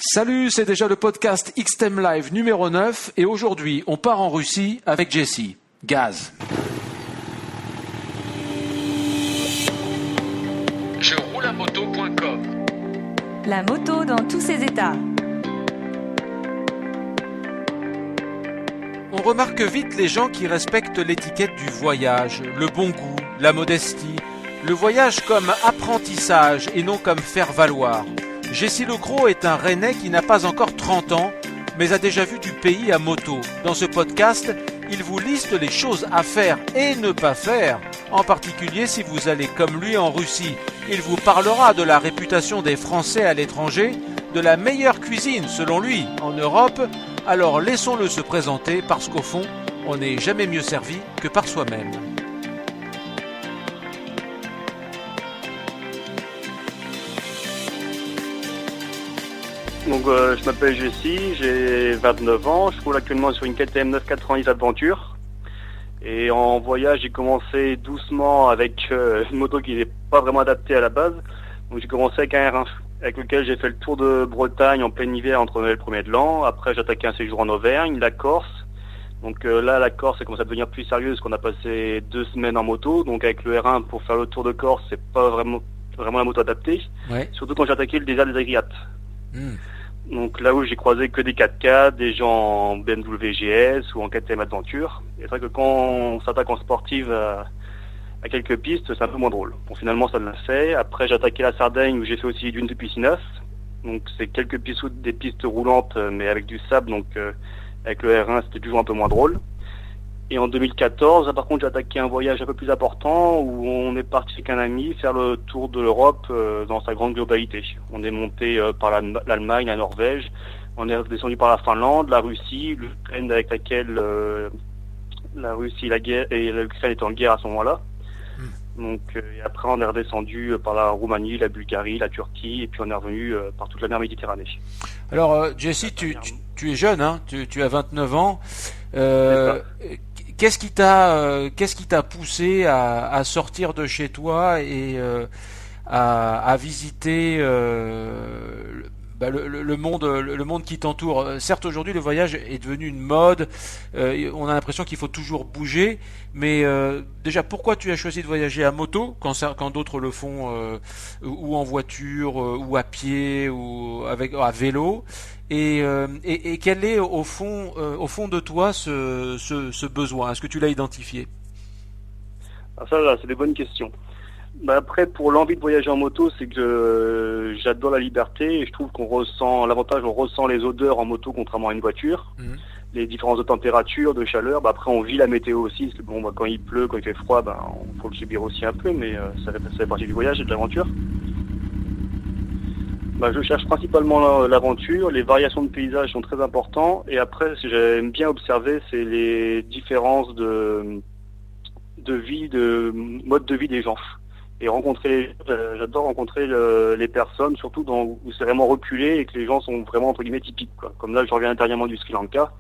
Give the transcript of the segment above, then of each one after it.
Salut, c'est déjà le podcast XTEM Live numéro 9 et aujourd'hui on part en Russie avec Jessie. Gaz. Je roule à moto.com. La moto dans tous ses états. On remarque vite les gens qui respectent l'étiquette du voyage, le bon goût, la modestie, le voyage comme apprentissage et non comme faire valoir. Jessie Legros est un Rennais qui n'a pas encore 30 ans, mais a déjà vu du pays à moto. Dans ce podcast, il vous liste les choses à faire et ne pas faire, en particulier si vous allez comme lui en Russie. Il vous parlera de la réputation des Français à l'étranger, de la meilleure cuisine selon lui en Europe. Alors laissons-le se présenter parce qu'au fond, on n'est jamais mieux servi que par soi-même. Donc je m'appelle Jessie, j'ai 29 ans, je roule actuellement sur une KTM 990 Adventure. Et en voyage, j'ai commencé doucement avec une moto qui n'est pas vraiment adaptée à la base. Donc j'ai commencé avec un R1 avec lequel j'ai fait le tour de Bretagne en plein hiver entre Noël et le 1er de l'an. Après j'ai attaqué un séjour en Auvergne, la Corse. Donc là la Corse, ça commence à devenir plus sérieux parce qu'on a passé 2 semaines en moto. Donc avec le R1 pour faire le tour de Corse, c'est pas vraiment la moto adaptée. Ouais. Surtout quand j'ai attaqué le désert des Agriates. Donc là où j'ai croisé que des 4x4, des gens en BMW GS ou en KTM Adventure. Et c'est vrai que quand on s'attaque en sportive à quelques pistes, c'est un peu moins drôle. Bon, finalement ça l'a fait. Après j'ai attaqué la Sardaigne où j'ai fait aussi d'une depuis 6-9. Donc c'est quelques pistes, des pistes roulantes mais avec du sable. Donc avec le R1 c'était toujours un peu moins drôle. Et en 2014, là, par contre, j'ai attaqué un voyage un peu plus important où on est parti avec un ami faire le tour de l'Europe dans sa grande globalité. On est monté par l'Allemagne, la Norvège, on est descendu par la Finlande, la Russie, l'Ukraine avec laquelle la Russie la guerre, et l'Ukraine était en guerre à ce moment-là. Donc et après on est redescendu par la Roumanie, la Bulgarie, la Turquie et puis on est revenu par toute la mer Méditerranée. Alors Jessie, tu es jeune, hein, tu as 29 ans. Qu'est-ce qui t'a poussé à sortir de chez toi et à visiter le monde qui t'entoure? Certes, aujourd'hui, le voyage est devenu une mode. On a l'impression qu'il faut toujours bouger. Mais déjà, pourquoi tu as choisi de voyager à moto quand d'autres le font ou en voiture ou à pied ou à vélo? Et quel est au fond de toi ce besoin? Est-ce que tu l'as identifié? Alors ça, là, c'est des bonnes questions. Après, pour l'envie de voyager en moto, c'est que j'adore la liberté et je trouve qu'on ressent les odeurs en moto contrairement à une voiture. Les différences de température, de chaleur. Après, on vit la météo aussi. Parce que, bon, quand il pleut, quand il fait froid, faut le subir aussi un peu, mais ça fait partie du voyage et de l'aventure. Je cherche principalement l'aventure, les variations de paysages sont très importantes et après ce que j'aime bien observer c'est les différences de vie, de mode de vie des gens. Et j'adore rencontrer les personnes, surtout où c'est vraiment reculé et que les gens sont vraiment entre guillemets typiques, quoi. Comme là je reviens intérieurement du Sri Lanka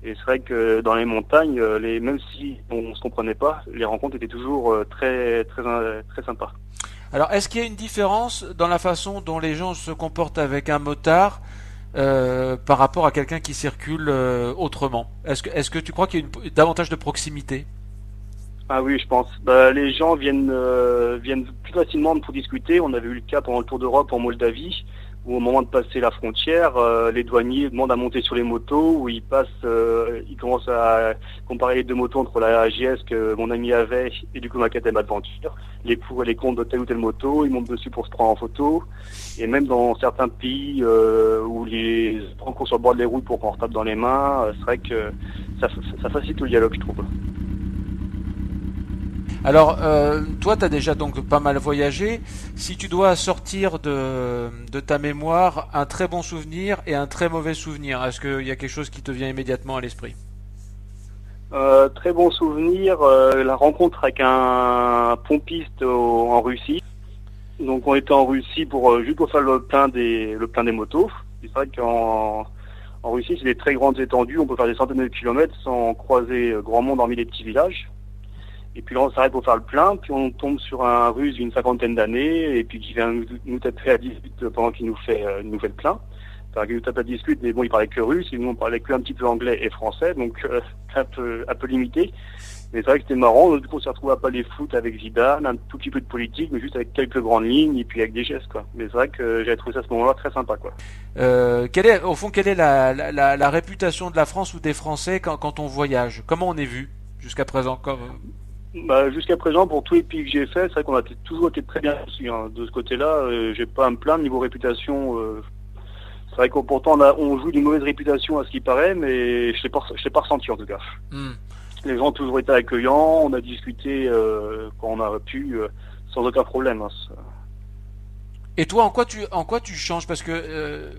et c'est vrai que dans les montagnes, même si on se comprenait pas, les rencontres étaient toujours très sympas. Alors, est-ce qu'il y a une différence dans la façon dont les gens se comportent avec un motard par rapport à quelqu'un qui circule autrement? Est-ce que tu crois qu'il y a davantage de proximité? Ah oui, je pense. Les gens viennent plus facilement pour discuter. On avait eu le cas pendant le Tour d'Europe en Moldavie, où au moment de passer la frontière, les douaniers demandent à monter sur les motos, où ils commencent à comparer les deux motos entre la GS que mon ami avait et du coup ma KTM Adventure, les pour et les contre de telle ou telle moto, ils montent dessus pour se prendre en photo, et même dans certains pays où les prend sur le bord des routes pour qu'on retape dans les mains, c'est vrai que ça facilite le dialogue, je trouve. Alors, toi, tu as déjà donc pas mal voyagé. Si tu dois sortir de ta mémoire un très bon souvenir et un très mauvais souvenir, est-ce qu'il y a quelque chose qui te vient immédiatement à l'esprit? Très bon souvenir, la rencontre avec un pompiste en Russie. Donc on était en Russie juste pour faire le plein des motos. C'est vrai qu'en Russie, c'est des très grandes étendues, on peut faire des centaines de kilomètres sans croiser grand monde hormis les petits villages. Et puis là, on s'arrête pour faire le plein, puis on tombe sur un Russe d'une 50aine d'années, et puis qui vient nous taper à 18 pendant qu'il nous fait le plein. Enfin, il tape la discute, mais bon, il parlait que russe, et nous on parlait que un petit peu anglais et français, donc un peu limité. Mais c'est vrai que c'était marrant, du coup on s'est retrouvé à parler foot avec Zidane, un tout petit peu de politique, mais juste avec quelques grandes lignes et puis avec des gestes, quoi. Mais c'est vrai que j'avais trouvé ça à ce moment-là très sympa, quoi. Quelle est la réputation de la France ou des Français quand on voyage? Comment on est vu jusqu'à présent? Bah, jusqu'à présent, pour tous les pays que j'ai fait, c'est vrai qu'on a toujours été très bien reçus, hein. De ce côté-là, j'ai pas à me plaindre niveau réputation. C'est vrai qu'on pourtant on joue d'une mauvaise réputation à ce qui paraît, mais je l'ai pas ressenti en tout cas. Les gens ont toujours été accueillants, on a discuté quand on a pu, sans aucun problème, hein. Et toi, en quoi tu changes? Parce que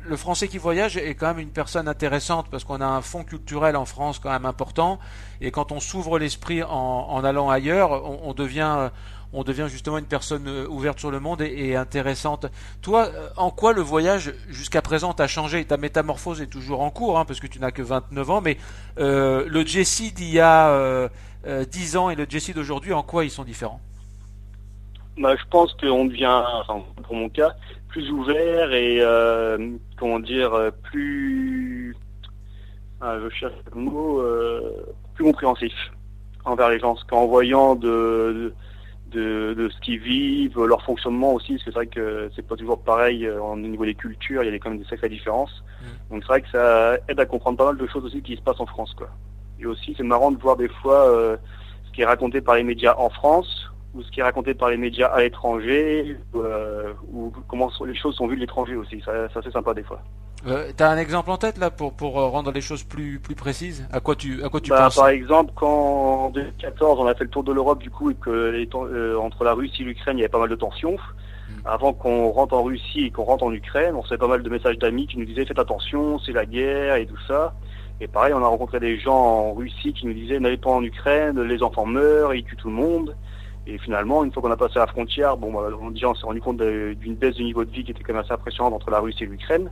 le Français qui voyage est quand même une personne intéressante, parce qu'on a un fond culturel en France quand même important, et quand on s'ouvre l'esprit en allant ailleurs, on devient justement une personne ouverte sur le monde et intéressante. Toi, en quoi le voyage jusqu'à présent t'a changé? Ta métamorphose est toujours en cours, hein, parce que tu n'as que 29 ans, mais le Jesse d'il y a 10 ans et le Jesse d'aujourd'hui, en quoi ils sont différents? Bah, je pense qu'on devient, enfin, pour mon cas, plus ouvert et comment dire, plus, je cherche le mot, plus compréhensif envers les gens, qu'en voyant de ce qu'ils vivent, leur fonctionnement aussi, parce que c'est vrai que c'est pas toujours pareil au niveau des cultures, il y a quand même des sacrées différences. Donc c'est vrai que ça aide à comprendre pas mal de choses aussi qui se passent en France, quoi. Et aussi c'est marrant de voir des fois ce qui est raconté par les médias en France ou ce qui est raconté par les médias à l'étranger, ou comment les choses sont vues de l'étranger aussi. Ça c'est sympa des fois. T'as un exemple en tête là pour rendre les choses plus précises? À quoi tu Bah, penses? par exemple, quand en 2014 on a fait le tour de l'Europe du coup et que entre la Russie et l'Ukraine il y avait pas mal de tensions. Avant qu'on rentre en Russie et qu'on rentre en Ukraine, on recevait pas mal de messages d'amis qui nous disaient faites attention, c'est la guerre et tout ça. Et pareil, on a rencontré des gens en Russie qui nous disaient n'allez pas en Ukraine, les enfants meurent, ils tuent tout le monde. Et finalement, une fois qu'on a passé la frontière, bon, bah, on s'est rendu compte d'une baisse du niveau de vie qui était quand même assez impressionnante entre la Russie et l'Ukraine.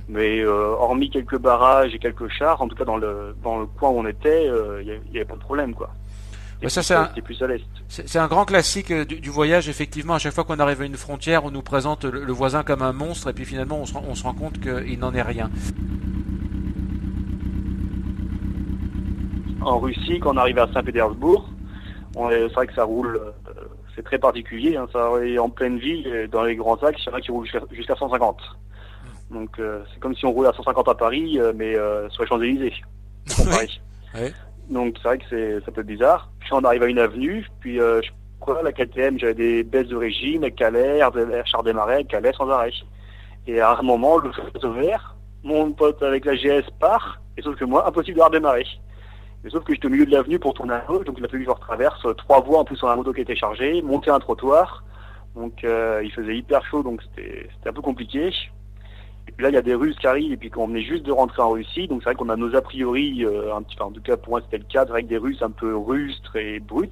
Mais hormis quelques barrages et quelques chars, en tout cas dans le coin où on était, il n'y avait pas de problème, quoi. C'était plus à l'est. C'est un grand classique du voyage, effectivement. À chaque fois qu'on arrive à une frontière, on nous présente le voisin comme un monstre, et puis finalement, on se rend compte qu'il n'en est rien. En Russie, quand on arrive à Saint-Pétersbourg, c'est vrai que ça roule, c'est très particulier, hein, ça est en pleine ville, dans les grands axes, il y en a qui roulent jusqu'à 150. Donc c'est comme si on roulait à 150 à Paris, mais sur les Champs-Élysées. Oui. Donc c'est vrai que ça peut être bizarre. Puis on arrive à une avenue, puis je crois la KTM, j'avais des baisses de régime, Calais, Char des Marais, Calais sans arrêt. Et à un moment, le feu est ouvert, mon pote avec la GS part, et sauf que moi, impossible de redémarrer. Mais sauf que j'étais au milieu de l'avenue pour tourner à gauche, donc il a fallu que je retraverse 3 voies en plus sur la moto qui était chargée, monter un trottoir. Donc il faisait hyper chaud, donc c'était un peu compliqué. Et puis là, il y a des Russes qui arrivent, et puis qu'on venait juste de rentrer en Russie, donc c'est vrai qu'on a nos a priori, un petit peu, en tout cas pour moi c'était le cas, avec des Russes un peu rustres et bruts,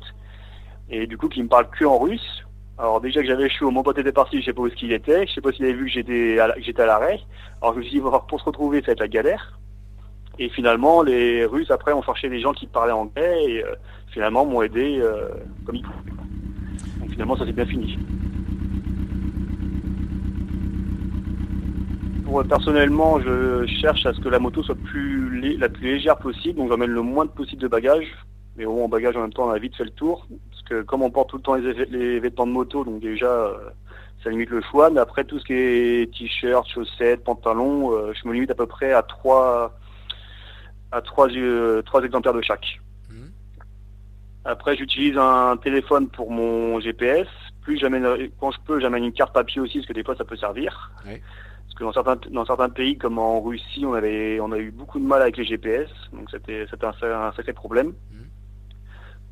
et du coup qui me parlent que en russe. Alors déjà que j'avais chaud, mon pote était parti, je sais pas où il était, je sais pas s'il avait vu que j'étais à l'arrêt. Alors je me suis dit, pour se retrouver, ça va être la galère. Et finalement, les Russes, après, ont cherché des gens qui parlaient anglais, et finalement m'ont aidé comme ils pouvaient. Donc finalement, ça s'est bien fini. Personnellement, je cherche à ce que la moto soit la plus légère possible, donc j'emmène le moins possible de bagages. Mais bon, en bagage en même temps, on a vite fait le tour, parce que comme on porte tout le temps les vêtements de moto, donc déjà, ça limite le choix. Mais après, tout ce qui est t-shirt, chaussettes, pantalons, je me limite à peu près à trois exemplaires de chaque. Après, j'utilise un téléphone pour mon GPS. Quand je peux, j'amène une carte papier aussi, parce que des fois, ça peut servir. Oui. Parce que dans certains pays, comme en Russie, on a eu beaucoup de mal avec les GPS, donc c'était un sacré problème.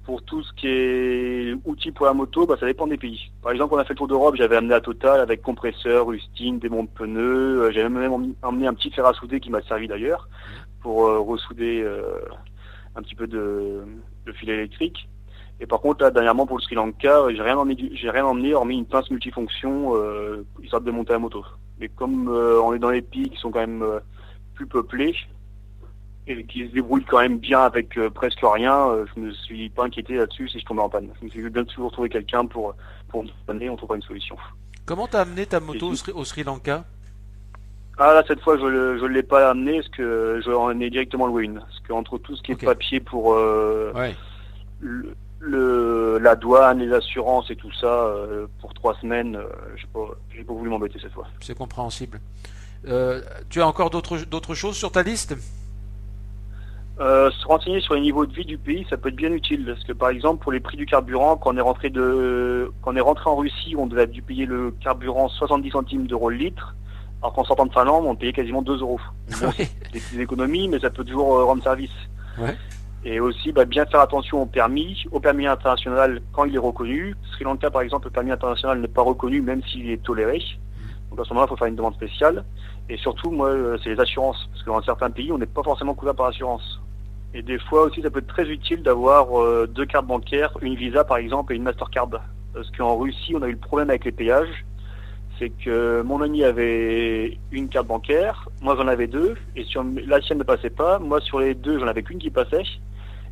Pour tout ce qui est outils pour la moto, ça dépend des pays. Par exemple, quand on a fait le tour d'Europe, j'avais amené la Total avec compresseur, rustine, des montes pneus. J'avais même emmené un petit fer à souder qui m'a servi d'ailleurs pour ressouder un petit peu de fil électrique. Et par contre, là, dernièrement, pour le Sri Lanka, j'ai rien emmené hormis une pince multifonction histoire de démonter la moto. Mais comme on est dans les pays qui sont quand même plus peuplés et qui se débrouillent quand même bien avec presque rien, je me suis pas inquiété là-dessus si je tombais en panne. Je me suis bien toujours trouver quelqu'un pour me donner, on trouvera une solution. Comment t'as amené ta moto au Sri Lanka? Ah là, cette fois, je l'ai pas amené parce que je vais en amener directement louer une. Parce qu'entre tout ce qui est Ok. papier pour Ouais. la douane, les assurances et tout ça, pour 3 semaines, j'ai pas voulu m'embêter cette fois. C'est compréhensible. Tu as encore d'autres choses sur ta liste? Se renseigner sur les niveaux de vie du pays, ça peut être bien utile. Parce que par exemple, pour les prix du carburant, quand on est rentré en Russie, on devait dû payer le carburant 70 centimes d'euros le litre. Alors qu'en sortant de Finlande, on payait quasiment 2 euros. Bon, Oui. c'est des petites économies, mais ça peut toujours rendre service. Ouais. Et aussi, bien faire attention au permis international quand il est reconnu. Sri Lanka, par exemple, le permis international n'est pas reconnu, même s'il est toléré. Donc à ce moment-là, il faut faire une demande spéciale. Et surtout, moi, c'est les assurances. Parce que dans certains pays, on n'est pas forcément couvert par assurance. Et des fois aussi, ça peut être très utile d'avoir 2 cartes bancaires, une Visa par exemple et une Mastercard. Parce qu'en Russie, on a eu le problème avec les péages. C'est que mon ami avait une carte bancaire, moi j'en avais 2, et sur la sienne ne passait pas. Moi sur les 2, j'en avais qu'une qui passait.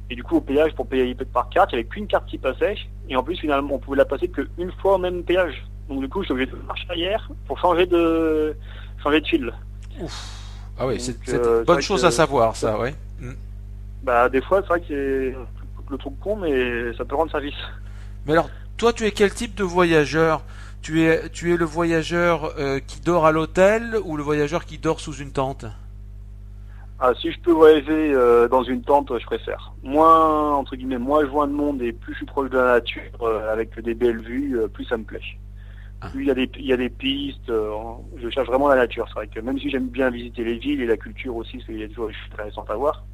Et du coup, au péage, pour payer par carte, il n'y avait qu'une carte qui passait. Et en plus, finalement, on pouvait la passer qu'une fois au même péage. Donc du coup, j'étais obligé de marcher arrière pour changer de fil. Ouf. Ah oui, c'est Donc, une c'est bonne vrai chose que- à savoir, ça, ouais. Des fois, c'est vrai que c'est le truc con, mais ça peut rendre service. Mais alors, toi, tu es quel type de voyageur? Tu es le voyageur qui dort à l'hôtel ou le voyageur qui dort sous une tente? Ah, si je peux voyager dans une tente, je préfère. Moins, entre guillemets, moins je vois de monde et plus je suis proche de la nature, avec des belles vues, plus ça me plaît. Ah. Plus il y a des pistes, je cherche vraiment la nature. C'est vrai que même si j'aime bien visiter les villes et la culture aussi, parce qu'il y a des choses intéressantes à voir,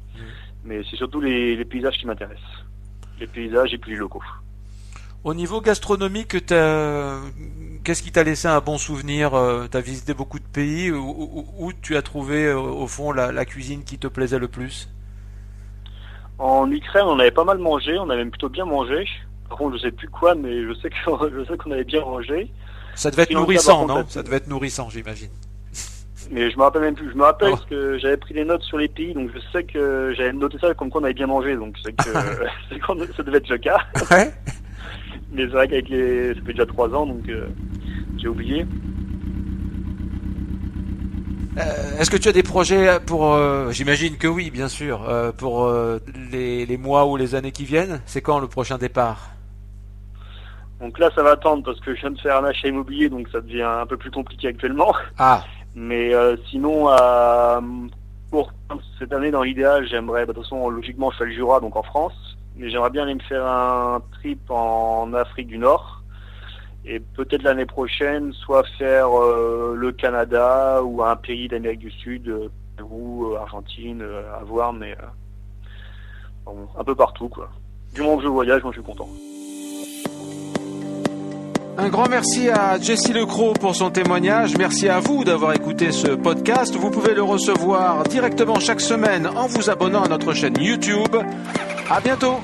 mais c'est surtout les paysages qui m'intéressent. Les paysages et puis les locaux. Au niveau gastronomique, qu'est-ce qui t'a laissé un bon souvenir? T'as visité beaucoup de pays où tu as trouvé au fond la cuisine qui te plaisait le plus? En Ukraine, on avait pas mal mangé, on avait même plutôt bien mangé. Par contre, je sais plus quoi, mais je sais qu'on avait bien mangé. Ça devait être Sri Lanka, nourrissant, par contre, non? Ça devait être nourrissant, j'imagine. Mais je me rappelle même plus. Je me rappelle Oh. parce que j'avais pris des notes sur les pays, donc je sais que j'avais noté ça comme quoi on avait bien mangé, donc c'est que ça devait être le cas. Ouais. Mais c'est vrai qu'avec ça fait déjà 3 ans, donc j'ai oublié. Est-ce que tu as des projets pour... j'imagine que oui, bien sûr. Pour les mois ou les années qui viennent? C'est quand le prochain départ? Donc là, ça va attendre parce que je viens de faire un achat immobilier, donc ça devient un peu plus compliqué actuellement. Ah, Mais sinon, pour cette année, dans l'idéal, j'aimerais, de toute façon, logiquement, je fais le Jura, donc en France, mais j'aimerais bien aller me faire un trip en Afrique du Nord, et peut-être l'année prochaine, soit faire le Canada ou un pays d'Amérique du Sud, Pérou, Argentine, à voir, mais bon, un peu partout, quoi. Du moment que je voyage, moi, je suis content. un grand merci à Jessie Lecros pour son témoignage. Merci à vous d'avoir écouté ce podcast. Vous pouvez le recevoir directement chaque semaine en vous abonnant à notre chaîne YouTube. À bientôt.